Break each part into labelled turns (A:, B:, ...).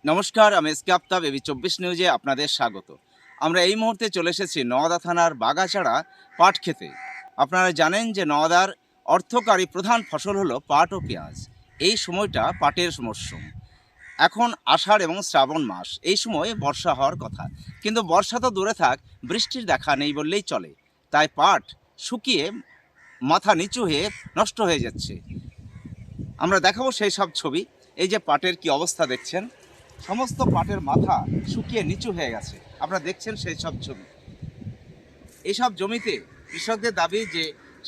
A: নমস্কার, আমি SK Aftab, AB 24 নিউজে আপনাদের স্বাগত। আমরা এই মুহূর্তে চলে এসেছি নওদা থানার বাগাছাড়া পাট খেতে। আপনারা জানেন যে নওদার অর্থকারী প্রধান ফসল হলো পাট ও পেঁয়াজ। এই সময়টা পাটের মরশুম। এখন আষাঢ় এবং শ্রাবণ মাস, এই সময় বর্ষা হওয়ার কথা, কিন্তু বর্ষা তো দূরে থাক, বৃষ্টির দেখা নেই বললেই চলে। তাই পাট শুকিয়ে মাথা নিচু হয়ে নষ্ট হয়ে যাচ্ছে। আমরা দেখাবো সেই সব ছবি। এই যে পাটের কি অবস্থা দেখছেন, সমস্ত পাটের মাথা শুকিয়ে নিচু হয়ে গেছে। আপনারা দেখছেন সেই সব ছবি। এইসব জমিতে কৃষকদের দাবি যে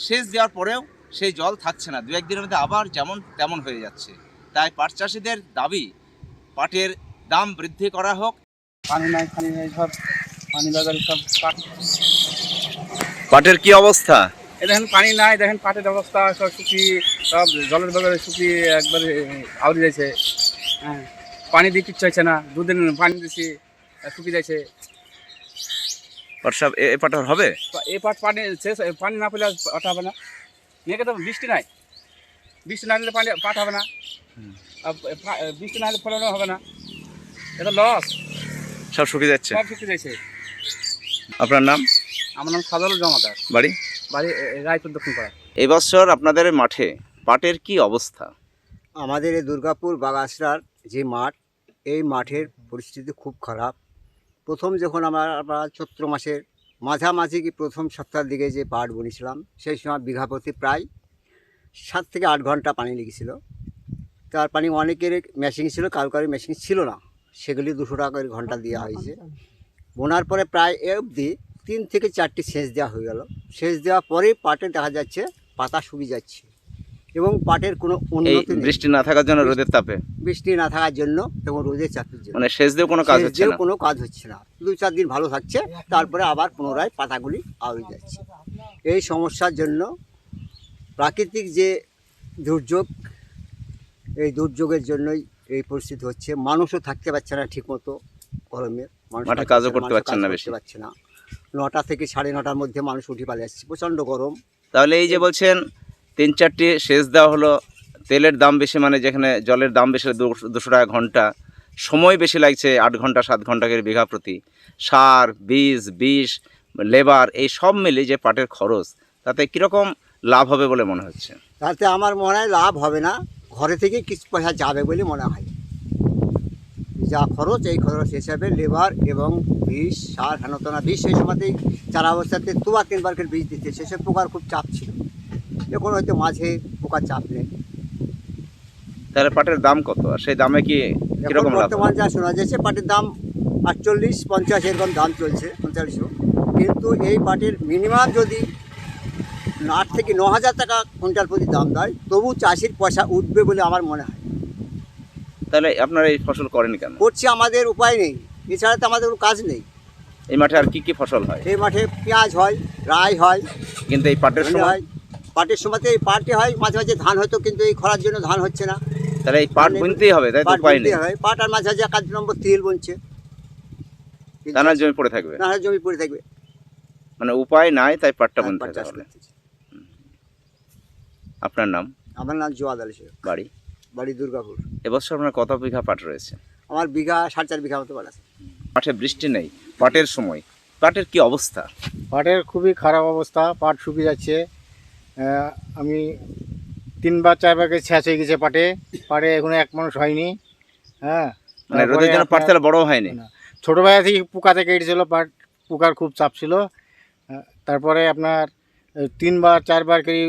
A: সেচ দেওয়ার পরেও সেই জল থাকছে না, দু একদিনের মধ্যে আবার যেমন তেমন হয়ে যাচ্ছে। তাই পাট চাষিদের দাবি পাটের দাম বৃদ্ধি করা হোক।
B: পানি নাই সব পানি লাগালে সব পাট।
A: পাটের কি অবস্থা?
B: এই দেখেন পানি নাই, দেখেন পাটের অবস্থা সব শুকিয়ে, সব জলের বগলে শুকিয়ে একবারে আউড়ে যাচ্ছে। হ্যাঁ, পানি দিয়ে কিচ্ছু হচ্ছে না, দুদিন পানি দিচ্ছি শুকিয়ে যাচ্ছে।
A: বর্ষা এ পাট হবে?
B: এই পাট পানি শেষ, পানি না পেলে পাট হবে না। মেয়েকে তো বৃষ্টি নাই, বৃষ্টি না নিলে পানি পাট হবে না। বৃষ্টি না হলে ফলনও হবে না, এটা লস।
A: সব শুকিয়ে যাচ্ছে,
B: সব শুকিয়ে যাচ্ছে।
A: আপনার নাম?
B: আমার নাম সাজারুল জমাদার,
A: বাড়ি
B: রায়পুর দক্ষিণ পাড়া।
A: এবছর আপনাদের মাঠে পাটের কি অবস্থা?
C: আমাদের এই দুর্গাপুর বাগাছড়ার যে মাঠ, এই মাঠের পরিস্থিতি খুব খারাপ। প্রথম যখন আমরা চৈত্র মাসের মাঝামাঝি কি প্রথম সপ্তাহের দিকে যে পাট বুনেছিলাম, সেই সময় বিঘা প্রতি প্রায় 7 থেকে 8 ঘন্টা পানি লেগেছিল। তার পানি অনেকের মেশিন ছিল, কারো মেশিন ছিল না, সেগুলি 200 টাকা করে ঘন্টা দেওয়া হয়েছে। বোনার পরে প্রায় এ অবধি 3 থেকে 4টি সেচ দেওয়া হয়ে গেল। সেচ দেওয়ার পরে পাটে দেখা যাচ্ছে পাতা শুকিয়ে যাচ্ছে এবং পাটের কোনো উন্নতি নেই।
A: বৃষ্টি না থাকার জন্য, রোদের তাপে,
C: বৃষ্টি না থাকার জন্য এবং রোদের চাপের জন্য,
A: মানে সেচ দিয়েও কোনো কাজ হচ্ছে না।
C: কোনো কাজ হচ্ছে না। 2-4 দিন ভালো থাকছে, তারপরে আবার পুনরায় পাতাগুলি আউড়ে যাচ্ছে। এই সমস্যার জন্য প্রাকৃতিক যে দুর্যোগ, এই দুর্যোগের জন্যই এই পরিস্থিতি হচ্ছে। মানুষও থাকতে পারছে না ঠিকমতো গরমে,
A: মাঠে কাজও করতে পারছেন না, বেশি
C: পারছে না। 9টা থেকে 9:30টার মধ্যে মানুষ উঠে পালিয়ে যাচ্ছে, প্রচণ্ড গরম।
A: তাহলে এই যে বলছেন 3-4টি সেচ দেওয়া হলো, তেলের দাম বেশি, মানে যেখানে জলের দাম বেশি 200 টাকা ঘন্টা, সময় বেশি লাগছে 8 ঘন্টা 7 ঘন্টা করে বিঘা প্রতি, সার, বীজ, বিষ, লেবার, এই সব মিলে যে পাটের খরচ, তাতে কীরকম লাভ হবে বলে মনে হচ্ছে?
C: তাতে আমার মনে হয় লাভ হবে না, ঘরে থেকে কিছু পয়সা যাবে বলে মনে হয়। যা খরচ, এই খরচ হিসাবে লেবার এবং বিষ, সার, হেনতনা বিষ, সেই সময়তেই চারা অবস্থাতে 2-3বার করে বীজ দিতে, সেসব পোকার খুব চাপ ছিল। এখন হয়তো মাঝে পোকার চাপ নেই।
A: তাহলে পাটের দাম কত, আর সেই দামে কি
C: এখন
A: কীরকম লাভ?
C: বর্তমান যা শোনা যাচ্ছে, পাটের দাম 48-50 এরকম দাম চলছে, 4500। কিন্তু এই পাটের মিনিমাম যদি 8 থেকে 9,000 টাকা কুইন্টাল প্রতি দাম দেয়, তবু চাষির পয়সা উঠবে বলে আমার মনে হয়।
A: তাহলে আপনারা এই ফসল করেন কেন?
C: করছি, আমাদের উপায় নেই, এছাড়া তো আমাদের কোনো কাজ নেই।
A: এই মাঠে আর কি কি ফসল হয়?
C: এই মাঠে পেঁয়াজ হয়, রাই হয়,
A: কিন্তু এই পাটের
C: ধনে
A: সময়
C: হয়। পাটের সময়তে এই পাটে হয়, মাঝে মাঝে ধান হয়তো, কিন্তু এই খরার জন্য ধান হচ্ছে না।
A: তাহলে এই পাট বুনতেই হবে, তাই তো?
C: পাট
A: উপায়
C: বুনতে
A: নেই,
C: হয়, পাট আর মাঝে মাঝে 1 নম্বর তেল বুনছে,
A: দানার জমি পড়ে থাকবে,
C: নানা জমি পড়ে থাকবে,
A: মানে উপায় নাই, তাই পাটটা বুনতে
C: পাট
A: হবে।
C: চাষ
A: তাহলে
C: করতেছে।
A: আপনার নাম?
C: আমার নাম জোয়াদ আলী শেখ,
A: বাড়ি?
C: বাড়ি দুর্গাপুর।
A: এবছর আপনার কত বিঘা পাট রয়েছে?
C: আমার বিঘা 4.5 বিঘা মতো পাট আছে।
A: মাঠে বৃষ্টি নেই, পাটের সময়, পাটের কি অবস্থা?
D: পাটের খুবই খারাপ অবস্থা, পাট শুকিয়ে যাচ্ছে। আমি 3-4বার করে ছেঁচ হয়ে গেছে পাটে এখনো 1 মানুষ হয়নি। হ্যাঁ,
A: মানে রোদের জন্য পাট তাহলে বড় হয়নি?
D: ছোটোবেলা থেকে পোকাতে কেটেছিল পাট, পোকার খুব চাপ ছিল। তারপরে আপনার 3-4বার করে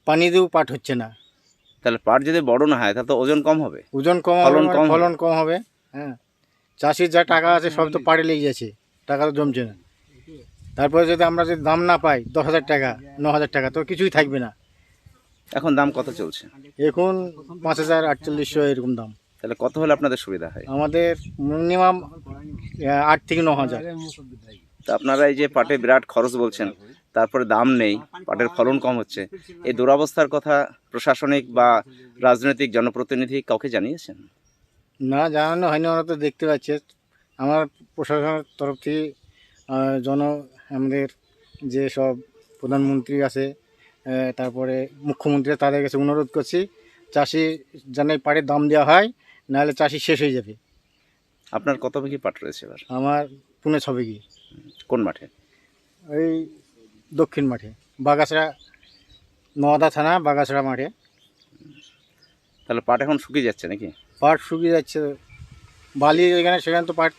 D: পানি দিয়েও পাট হচ্ছে না।
A: তাহলে পাট যদি বড় না হয়, তাহলে তো ওজন কম হবে,
D: ওজন কম হবে, ফলন কম হবে। হ্যাঁ, চাষির যা টাকা আছে সব তো পাড়ে লেগে যাচ্ছে, টাকা তো জমছে না। তারপরে যদি আমরা যদি দাম না পাই 10,000 টাকা 9,000 টাকা, তো কিছুই থাকবে না।
A: এখন দাম কত চলছে?
D: এখন 5,000-4800 এরকম দাম।
A: তাহলে কত হলে আপনাদের সুবিধা হয়?
D: আমাদের মিনিমাম 8 থেকে 9,000।
A: তা আপনারা এই যে পাটে বিরাট খরচ বলছেন, তারপরে দাম নেই, পাটের ফলন কম হচ্ছে, এই দুরবস্থার কথা প্রশাসনিক বা রাজনৈতিক জনপ্রতিনিধি কাউকে জানিয়েছেন?
D: না, জানানো হয়নি, ওরা তো দেখতে পাচ্ছে। আমার প্রশাসনের তরফ থেকে আমাদের যে সব প্রধানমন্ত্রী আছে, তারপরে মুখ্যমন্ত্রী, তাদের কাছে অনুরোধ করছি চাষি যেন পাটের দাম দেওয়া হয়, নাহলে চাষি শেষ হয়ে যাবে।
A: আপনার কত বিঘি পাট রয়েছে এবার?
D: আমার 6.5 বিঘি।
A: কোন মাঠে?
D: ওই দক্ষিণ মাঠে, বাগাছড়া, নওদা থানা বাগাছড়া মাঠে।
A: তাহলে পাট এখন শুকিয়ে যাচ্ছে নাকি?
D: পাট শুকিয়ে যাচ্ছে, বালি এখানে সেখানে তো পাট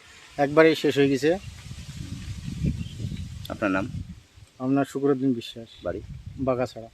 D: একবারেই শেষ হয়ে গেছে।
A: আপনার নাম?
D: আপনার শুক্রদিন বিশ্বাস,
A: বাড়ি?
D: বাগাছড়া।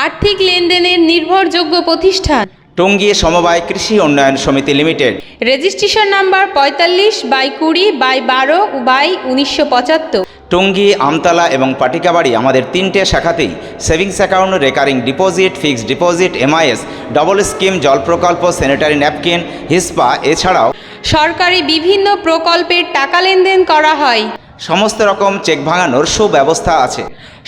E: আর্থিক লেনদেনের নির্ভরযোগ্য প্রতিষ্ঠান
A: টঙ্গী সমবায় কৃষি উন্নয়ন সমিতি limited.
E: Registration number 45/20/12/1975।
A: Tongi, Amtala এবং পাটিকাবাড়ি আমাদের 3টে শাখাতেই savings account, recurring deposit, fixed deposit, MIS, double scheme, জল প্রকল্প, স্যানিটারি ন্যাপকিন, হিসপা এছাড়াও
E: সরকারি বিভিন্ন প্রকল্পের টাকা লেনদেন করা হয়।
A: সমস্ত রকম চেক ভাঙানোর সুব্যবস্থা আছে।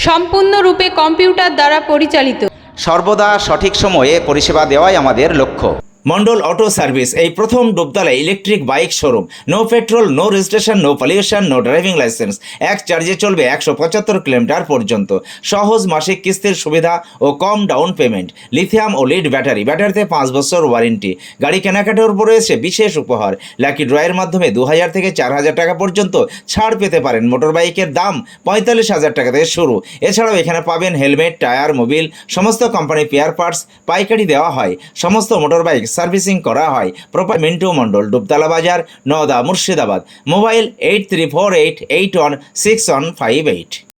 E: সম্পূর্ণরূপে কম্পিউটার দ্বারা পরিচালিত।
A: সর্বদা সঠিক সময়ে পরিষেবা দেওয়াই আমাদের লক্ষ্য। মন্ডল অটো সার্ভিস, এই প্রথম Dubtala electric bike showroom. No petrol, no registration, no pollution, no driving license. এক চার্জে চলবে 175 কিলোমিটার পর্যন্ত। সহজ মাসিক কিস্তির সুবিধা ও কম ডাউন পেমেন্ট। লিথিয়াম ও লিড ব্যাটারি, ব্যাটারিতে 5 বছর ওয়ারেন্টি। গাড়ি কেনাকাটার উপর রয়েছে বিশেষ উপহার। লাকি ড্রয়ের মাধ্যমে 2000 থেকে 4000 টাকা পর্যন্ত ছাড় পেতে পারেন। মোটর বাইকের দাম 45,000 টাকা থেকে শুরু। এছাড়াও এখানে পাবেন হেলমেট, টায়ার, মোবিল, সমস্ত কোম্পানি পেয়ার পার্টস পাইকারি দেওয়া হয়। সমস্ত মোটর বাইক সার্ভিসিং করা হয়। প্রপার মিন্টু মন্ডল, ডুবতলা বাজার, নওদা, মুর্শিদাবাদ। মোবাইল 8348816158।